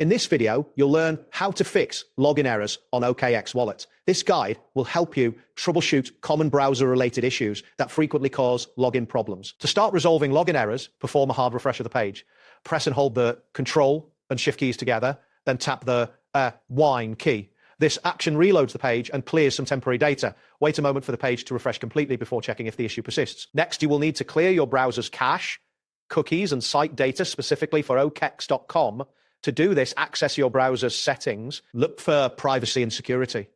In this video, you'll learn how to fix login errors on OKX Wallet. This guide will help you troubleshoot common browser-related issues that frequently cause login problems. To start resolving login errors, perform a hard refresh of the page. Press and hold the Control and Shift keys together, then tap the Wine key. This action reloads the page and clears some temporary data. Wait a moment for the page to refresh completely before checking if the issue persists. Next, you will need to clear your browser's cache, cookies, and site data specifically for OKX.com. To do this, access your browser's settings, look for privacy and security,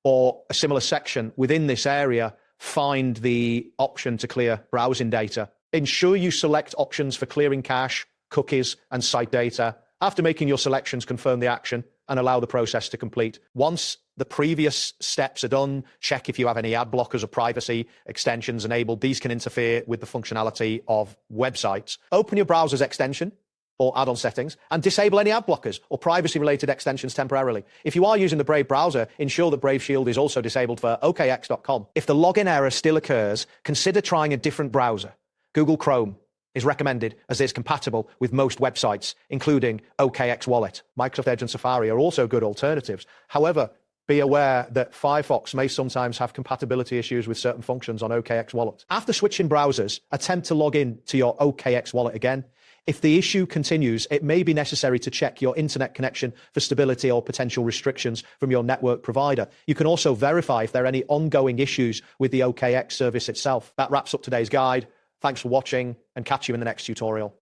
or a similar section within this area, find the option to clear browsing data. Ensure you select options for clearing cache, cookies, and site data. After making your selections, confirm the action and allow the process to complete. Once the previous steps are done, check if you have any ad blockers or privacy extensions enabled. These can interfere with the functionality of websites. Open your browser's extension or add-on settings and disable any ad blockers or privacy-related extensions temporarily. If you are using the Brave browser, ensure that Brave Shield is also disabled for OKX.com. If the login error still occurs, consider trying a different browser. Google Chrome is recommended as it is compatible with most websites, including OKX Wallet. Microsoft Edge and Safari are also good alternatives. However, be aware that Firefox may sometimes have compatibility issues with certain functions on OKX Wallet. After switching browsers, attempt to log in to your OKX Wallet again. If the issue continues, it may be necessary to check your internet connection for stability or potential restrictions from your network provider. You can also verify if there are any ongoing issues with the OKX service itself. That wraps up today's guide. Thanks for watching, and catch you in the next tutorial.